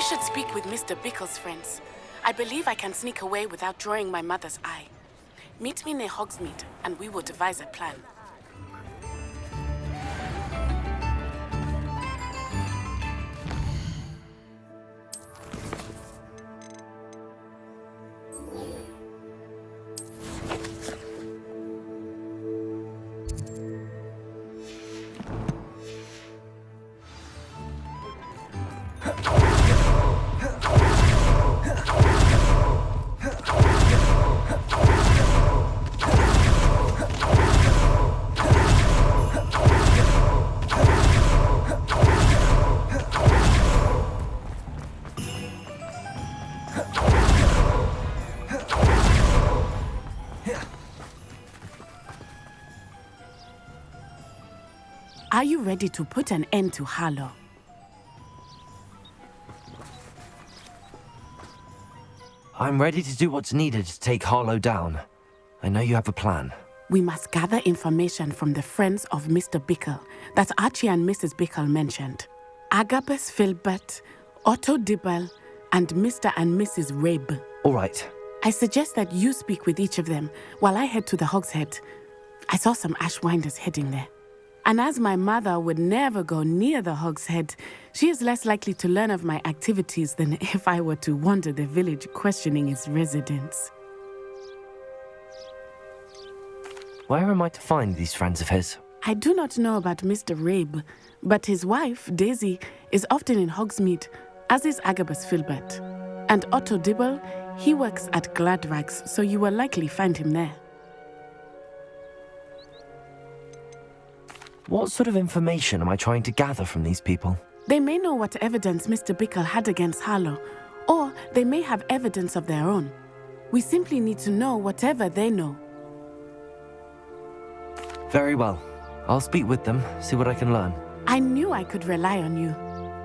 should speak with Mr. Bickle's friends. I believe I can sneak away without drawing my mother's eye. Meet me near Hogsmeade, and we will devise a plan. Are you ready to put an end to Harlow? I'm ready to do what's needed to take Harlow down. I know you have a plan. We must gather information from the friends of Mr. Bickle that Archie and Mrs. Bickle mentioned. Agabus Filbert, Otto Dibble, and Mr. and Mrs. Rabe. All right. I suggest that you speak with each of them while I head to the Hogshead. I saw some Ashwinders heading there. And as my mother would never go near the Hogshead, she is less likely to learn of my activities than if I were to wander the village questioning its residents. Where am I to find these friends of his? I do not know about Mr. Rabe, but his wife, Daisy, is often in Hogsmeade, as is Agabus Filbert. And Otto Dibble, he works at Gladrags, so you will likely find him there. What sort of information am I trying to gather from these people? They may know what evidence Mr. Bickle had against Harlow, or they may have evidence of their own. We simply need to know whatever they know. Very well. I'll speak with them, see what I can learn. I knew I could rely on you.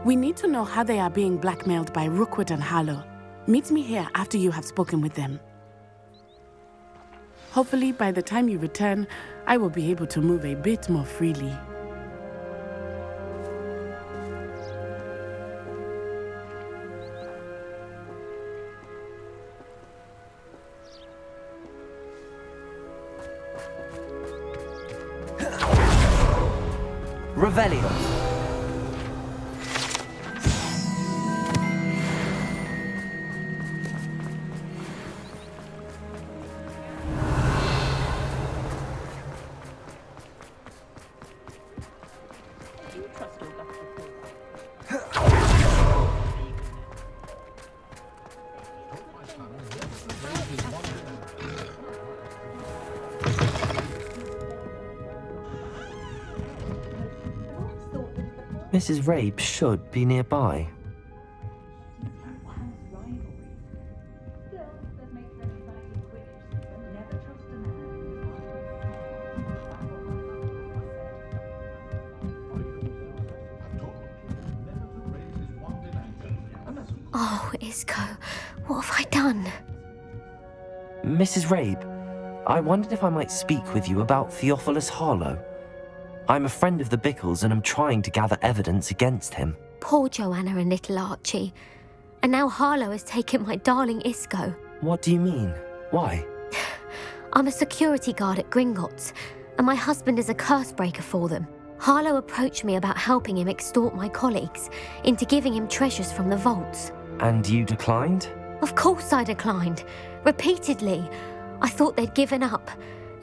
We need to know how they are being blackmailed by Rookwood and Harlow. Meet me here after you have spoken with them. Hopefully, by the time you return, I will be able to move a bit more freely. Revelio. Mrs. Rabe should be nearby. Oh, Isco, what have I done? Mrs. Rabe, I wondered if I might speak with you about Theophilus Harlow. I'm a friend of the Bickles and I'm trying to gather evidence against him. Poor Joanna and little Archie. And now Harlow has taken my darling Isco. What do you mean? Why? I'm a security guard at Gringotts, and my husband is a curse breaker for them. Harlow approached me about helping him extort my colleagues into giving him treasures from the vaults. And you declined? Of course I declined. Repeatedly. I thought they'd given up,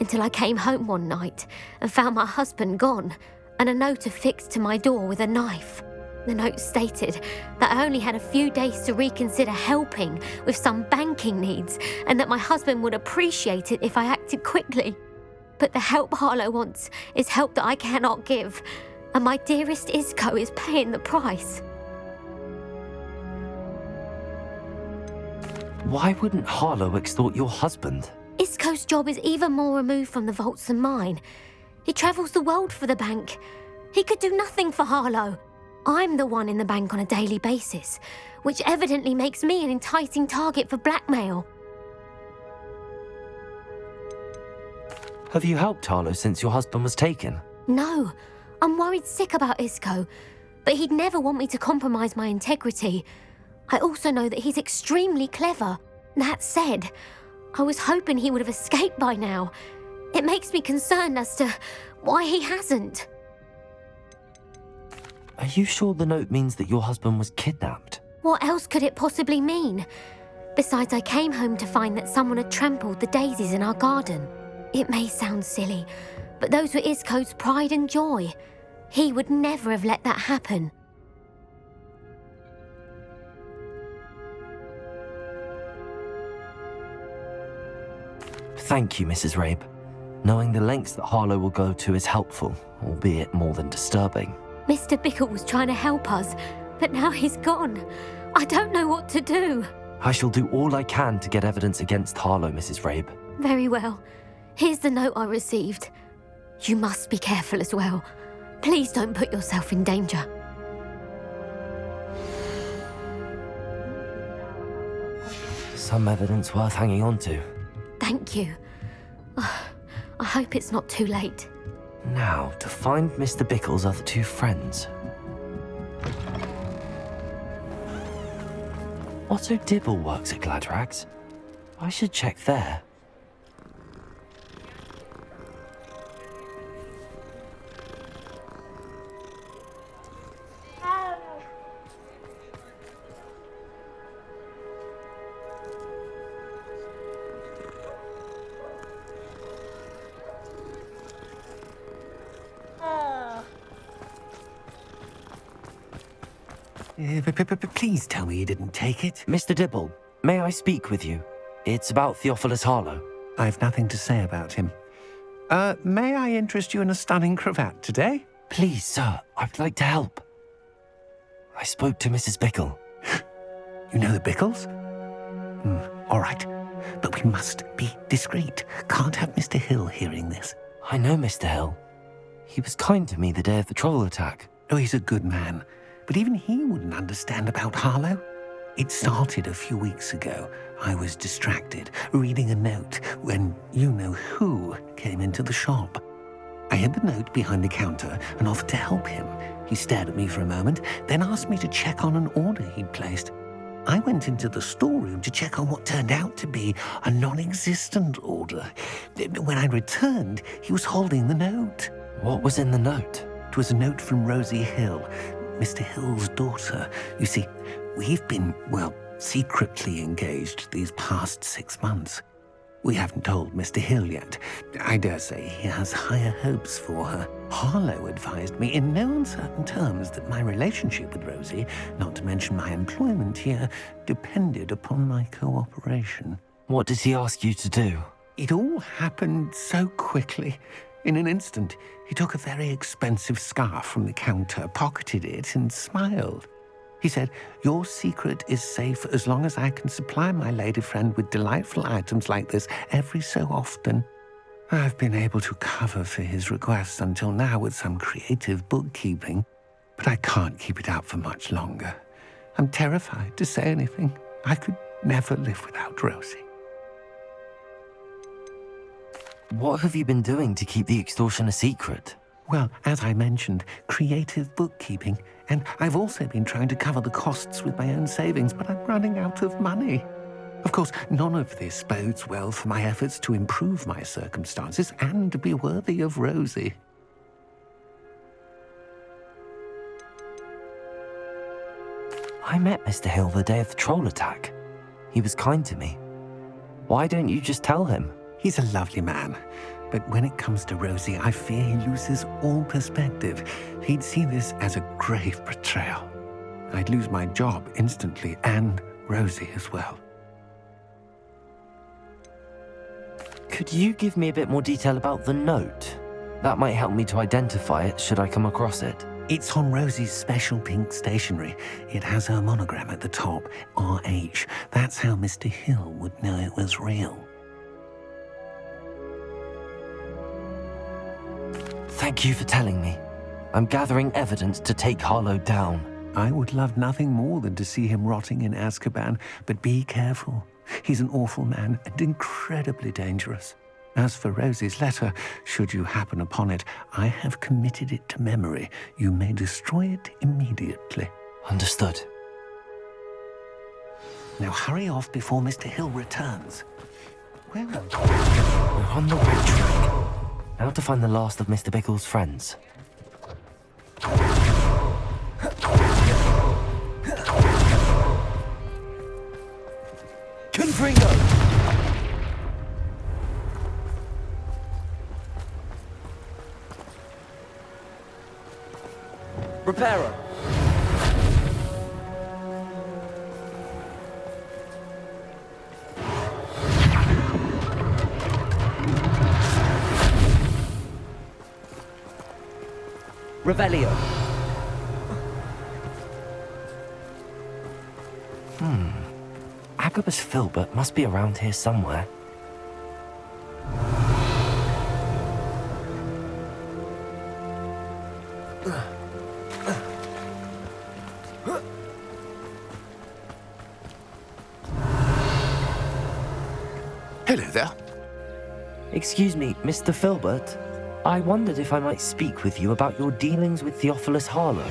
until I came home one night and found my husband gone, and a note affixed to my door with a knife. The note stated that I only had a few days to reconsider helping with some banking needs, and that my husband would appreciate it if I acted quickly. But the help Harlow wants is help that I cannot give, and my dearest Isco is paying the price. Why wouldn't Harlow extort your husband? Isco's job is even more removed from the vaults than mine. He travels the world for the bank. He could do nothing for Harlow. I'm the one in the bank on a daily basis, which evidently makes me an enticing target for blackmail. Have you helped Harlow since your husband was taken? No, I'm worried sick about Isco, but he'd never want me to compromise my integrity. I also know that he's extremely clever. That said, I was hoping he would have escaped by now. It makes me concerned as to why he hasn't. Are you sure the note means that your husband was kidnapped? What else could it possibly mean? Besides, I came home to find that someone had trampled the daisies in our garden. It may sound silly, but those were Isco's pride and joy. He would never have let that happen. Thank you, Mrs. Rabe. Knowing the lengths that Harlow will go to is helpful, albeit more than disturbing. Mr. Bickle was trying to help us, but now he's gone. I don't know what to do. I shall do all I can to get evidence against Harlow, Mrs. Rabe. Very well. Here's the note I received. You must be careful as well. Please don't put yourself in danger. Some evidence worth hanging on to. Thank you. I hope it's not too late. Now, to find Mr. Bickle's other two friends. Otto Dibble works at Gladrags. I should check there. Please tell me you didn't take it. Mr. Dibble, may I speak with you? It's about Theophilus Harlow. I've nothing to say about him. May I interest you in a stunning cravat today? Please, sir, I'd like to help. I spoke to Mrs. Bickle. You know the Bickles? All right, but we must be discreet. Can't have Mr. Hill hearing this. I know Mr. Hill. He was kind to me the day of the troll attack. Oh, he's a good man, but even he wouldn't understand about Harlow. It started a few weeks ago. I was distracted, reading a note, when you-know-who came into the shop. I hid the note behind the counter and offered to help him. He stared at me for a moment, then asked me to check on an order he'd placed. I went into the storeroom to check on what turned out to be a non-existent order. When I returned, he was holding the note. What was in the note? It was a note from Rosie Hill, Mr. Hill's daughter. You see, we've been, secretly engaged these past 6 months. We haven't told Mr. Hill yet. I dare say he has higher hopes for her. Harlow advised me in no uncertain terms that my relationship with Rosie, not to mention my employment here, depended upon my cooperation. What did he ask you to do? It all happened so quickly. In an instant, he took a very expensive scarf from the counter, pocketed it, and smiled. He said, "Your secret is safe as long as I can supply my lady friend with delightful items like this every so often." I've been able to cover for his requests until now with some creative bookkeeping, but I can't keep it out for much longer. I'm terrified to say anything. I could never live without Rosie. What have you been doing to keep the extortion a secret? Well, as I mentioned, creative bookkeeping. And I've also been trying to cover the costs with my own savings, but I'm running out of money. Of course, none of this bodes well for my efforts to improve my circumstances and be worthy of Rosie. I met Mr. Hill the day of the troll attack. He was kind to me. Why don't you just tell him? He's a lovely man, but when it comes to Rosie, I fear he loses all perspective. He'd see this as a grave betrayal. I'd lose my job instantly, and Rosie as well. Could you give me a bit more detail about the note? That might help me to identify it should I come across it. It's on Rosie's special pink stationery. It has her monogram at the top, RH. That's how Mr. Hill would know it was real. Thank you for telling me. I'm gathering evidence to take Harlow down. I would love nothing more than to see him rotting in Azkaban, but be careful. He's an awful man and incredibly dangerous. As for Rosie's letter, should you happen upon it, I have committed it to memory. You may destroy it immediately. Understood. Now hurry off before Mr. Hill returns. Where are you? We're on the right track. Now to find the last of Mr. Bickle's friends. Confringo! Reparo! Revelio. Agabus Filbert must be around here somewhere. Hello there. Excuse me, Mr. Filbert. I wondered if I might speak with you about your dealings with Theophilus Harlow.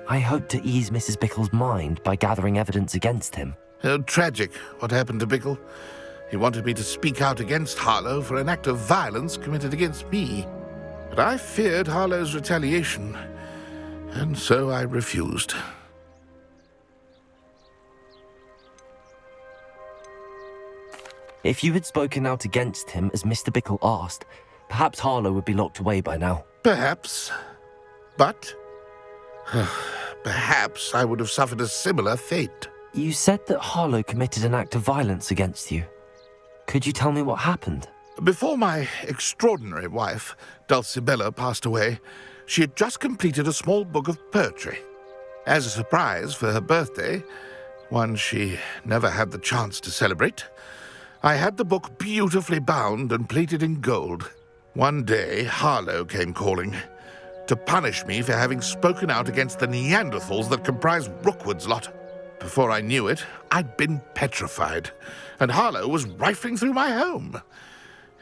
I hope to ease Mrs. Bickle's mind by gathering evidence against him. Oh, tragic, what happened to Bickle. He wanted me to speak out against Harlow for an act of violence committed against me. But I feared Harlow's retaliation, and so I refused. If you had spoken out against him as Mr. Bickle asked, perhaps Harlow would be locked away by now. Perhaps. But perhaps I would have suffered a similar fate. You said that Harlow committed an act of violence against you. Could you tell me what happened? Before my extraordinary wife, Dulcibella, passed away, she had just completed a small book of poetry. As a surprise for her birthday, one she never had the chance to celebrate, I had the book beautifully bound and plated in gold. One day, Harlow came calling to punish me for having spoken out against the Neanderthals that comprise Rookwood's lot. Before I knew it, I'd been petrified, and Harlow was rifling through my home.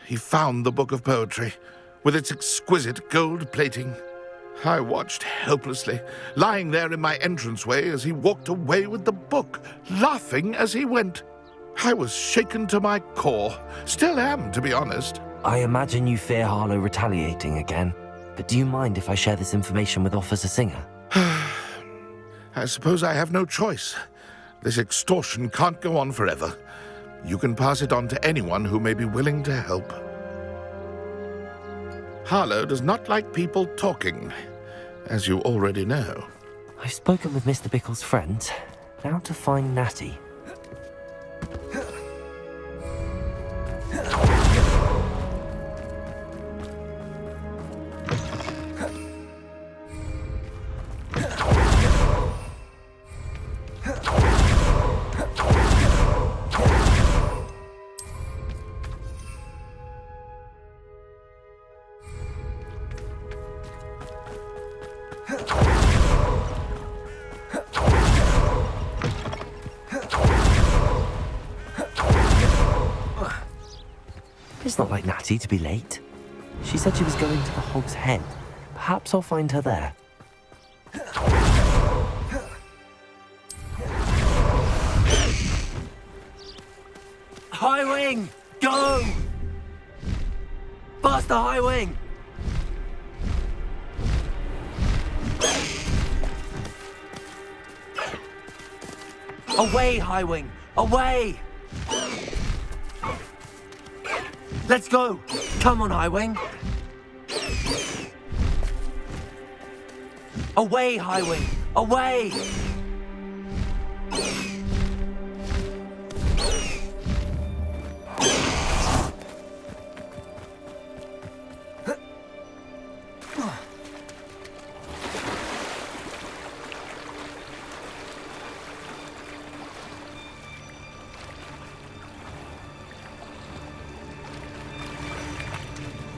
He found the book of poetry, with its exquisite gold plating. I watched helplessly, lying there in my entranceway as he walked away with the book, laughing as he went. I was shaken to my core, still am, to be honest. I imagine you fear Harlow retaliating again, but do you mind if I share this information with Officer Singer? I suppose I have no choice. This extortion can't go on forever. You can pass it on to anyone who may be willing to help. Harlow does not like people talking, as you already know. I've spoken with Mr. Bickle's friend. Now to find Natty. It's not like Natty to be late. She said she was going to the Hog's Head. Perhaps I'll find her there. High Wing! Go! Faster, High Wing! Away, High Wing! Away! Let's go! Come on, High Wing! Away, High Wing! Away!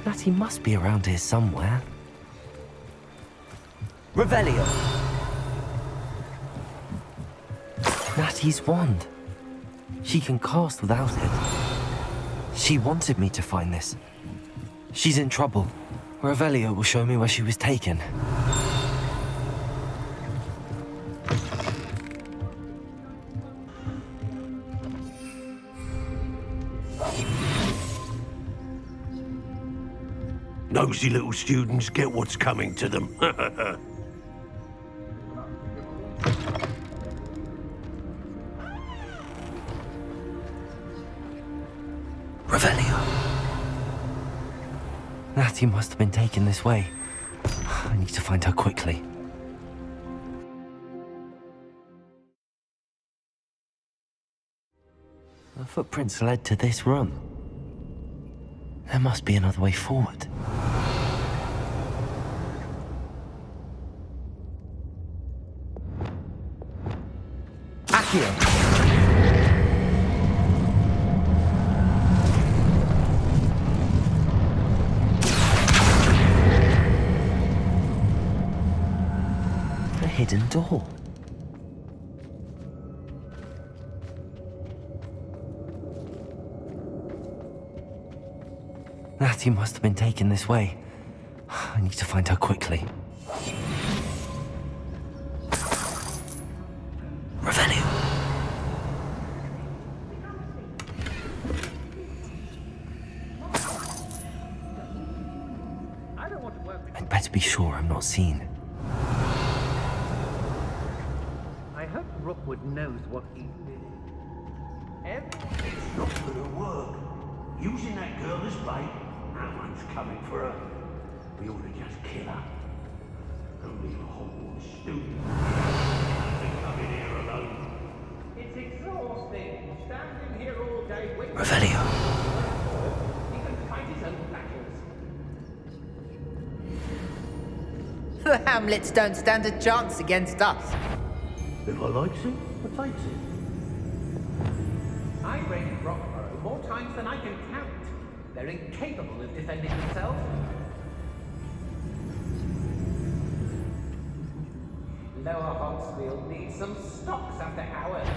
Natty must be around here somewhere. Revelio! Natty's wand. She can cast without it. She wanted me to find this. She's in trouble. Revelio will show me where she was taken. Nosy little students get what's coming to them. Revelio. Natty must have been taken this way. I need to find her quickly. The footprints led to this room. There must be another way forward. Accio! A hidden door. Natty must have been taken this way. I need to find her quickly. Revelio. I'd better be sure I'm not seen. I hope Rookwood knows what he's doing. It's not gonna work. Using that girl as bait, no one's coming for her. We ought to just kill her. Only a Hogwarts student. They come in here alone. It's exhausting, standing here all day waiting. Revelio. He can fight his own battles. The Hamlets don't stand a chance against us. If I likes it, I takes it. I raided Rockborough more times than I can count. They're incapable of defending themselves. Lower Hogsfield needs some stocks after hours.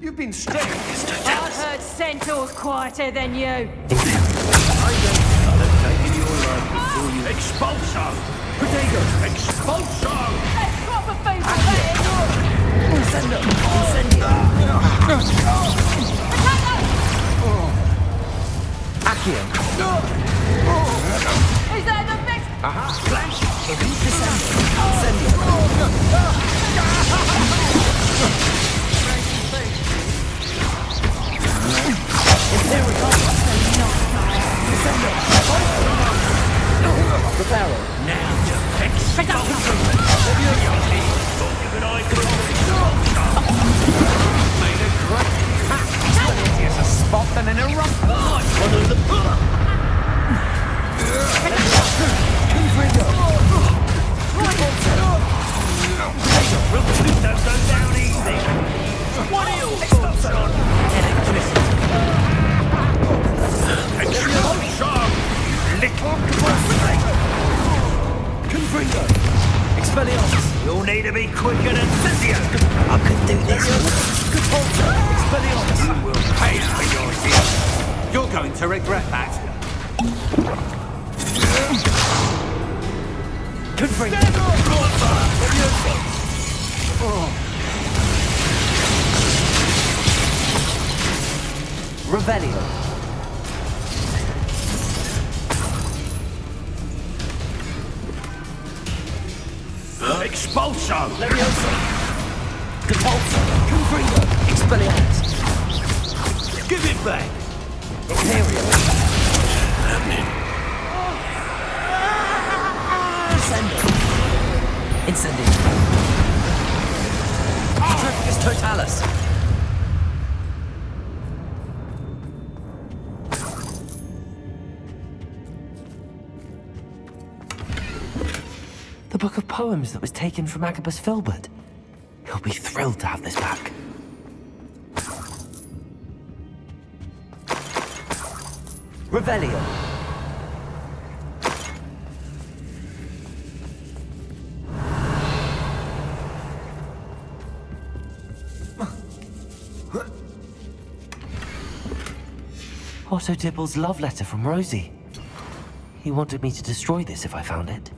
You've been stripped. I've heard Centaur's quieter than you. Expulso! Protego! Expulso! That's proper food for that. Accio! Is that the best? Aha! The barrel. Now to expulso! Made a great catch. Easier to spot than in a rough. One of the don't go down easy. What are you expulso on? Electricity. Expulso! Little Confringo! Expelliarmus! You'll need to be quicker than Cynthia! I could do this. Expulso! Expelliarmus! You will pay for your sins! You're going to regret that. Confringo! Revelio. Expulso! Levioso. Depulso. Confringo. Expelliarmus. Give it back! Imperial. Incendio. Incendio. Triplicus Totalis. The book of poems that was taken from Agabus Filbert. He'll be thrilled to have this back. Revelio. Otto Dibble's love letter from Rosie. He wanted me to destroy this if I found it.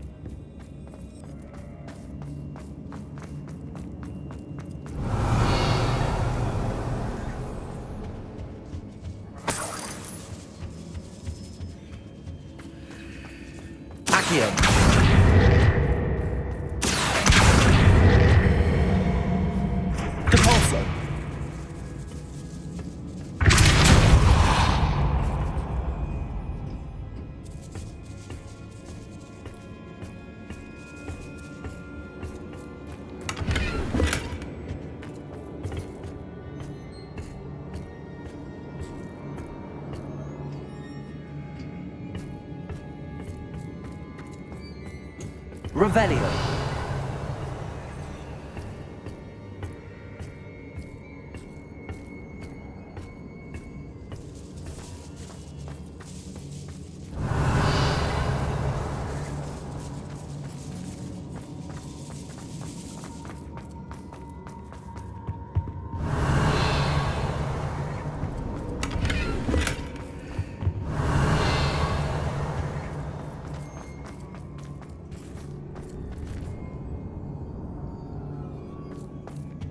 Revelio.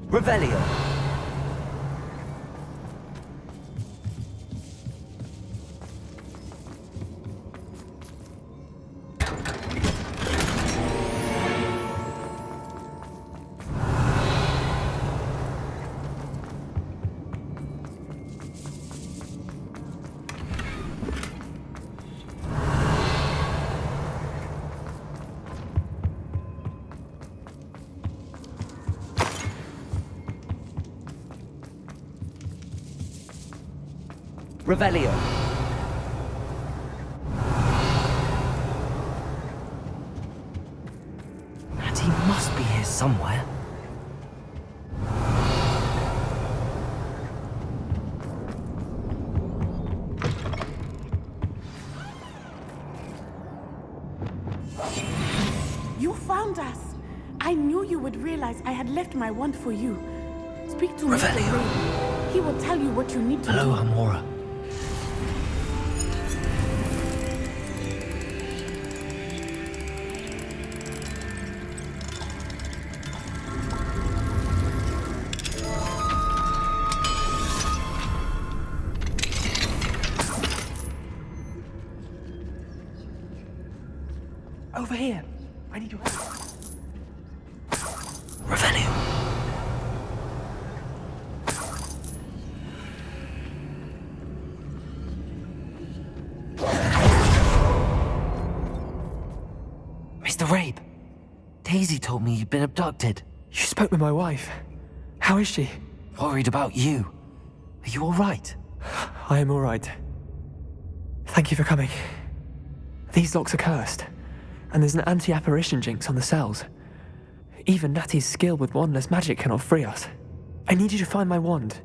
Revelio. Revelio. And he must be here somewhere. You found us. I knew you would realize I had left my wand for you. Speak to Mr. Revelio. Ray. He will tell you what you need to do. Hello, Amora. Over here. I need your help. Revelio. Mr. Rabe, Daisy told me you'd been abducted. You spoke with my wife. How is she? Worried about you. Are you all right? I am all right. Thank you for coming. These locks are cursed, and there's an anti-apparition jinx on the cells. Even Natty's skill with wandless magic cannot free us. I need you to find my wand.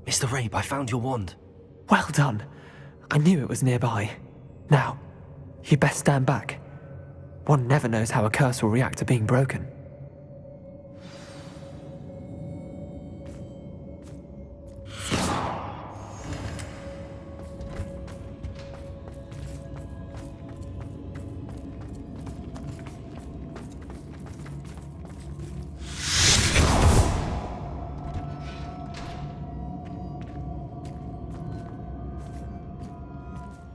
Mr. Rabe, I found your wand. Well done. I knew it was nearby. Now, you best stand back. One never knows how a curse will react to being broken.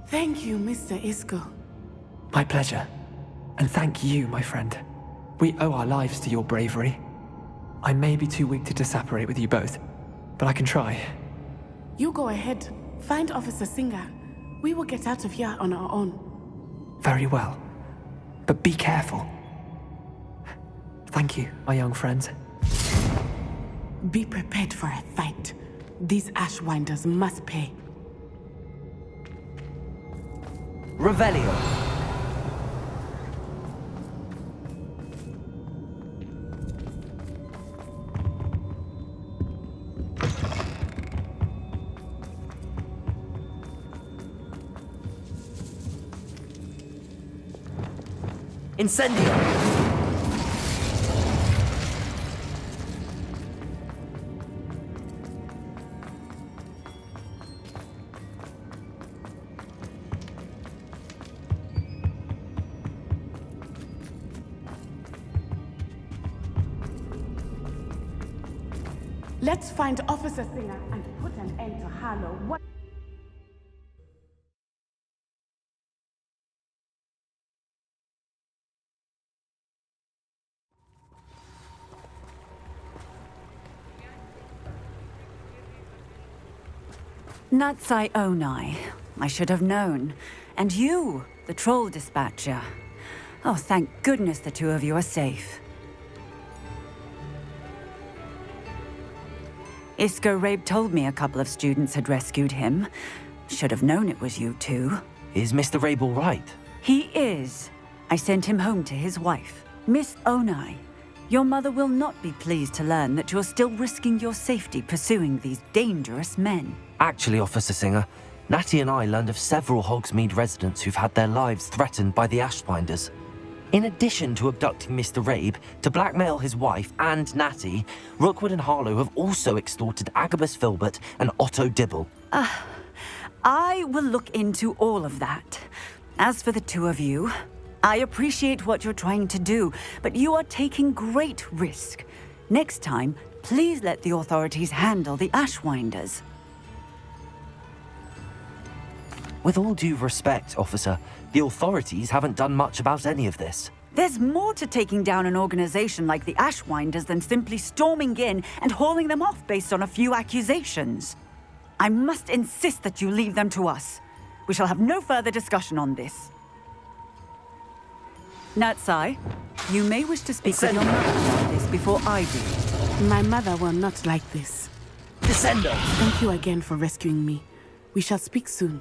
Thank you, Mr. Isco. My pleasure. And thank you, my friend. We owe our lives to your bravery. I may be too weak to disapparate with you both, but I can try. You go ahead. Find Officer Singer. We will get out of here on our own. Very well. But be careful. Thank you, my young friends. Be prepared for a fight. These Ashwinders must pay. Revelio. Incendio! Let's find Officer Singer and put an end to Harlow. What? Natsai Onai. I should have known. And you, the troll dispatcher. Oh, thank goodness the two of you are safe. Isco Rabe told me a couple of students had rescued him. Should have known it was you two. Is Mr. Rabe all right? He is. I sent him home to his wife. Miss Onai, your mother will not be pleased to learn that you're still risking your safety pursuing these dangerous men. Actually, Officer Singer, Natty and I learned of several Hogsmeade residents who've had their lives threatened by the Ashbinders. In addition to abducting Mr. Rabe, to blackmail his wife and Natty, Rookwood and Harlow have also extorted Agabus Filbert and Otto Dibble. I will look into all of that. As for the two of you, I appreciate what you're trying to do, but you are taking great risk. Next time, please let the authorities handle the Ashwinders. With all due respect, officer, the authorities haven't done much about any of this. There's more to taking down an organization like the Ashwinders than simply storming in and hauling them off based on a few accusations. I must insist that you leave them to us. We shall have no further discussion on this. Natsai, you may wish to speak with your mother about this before I do. My mother will not like this. Descendo! Thank you again for rescuing me. We shall speak soon.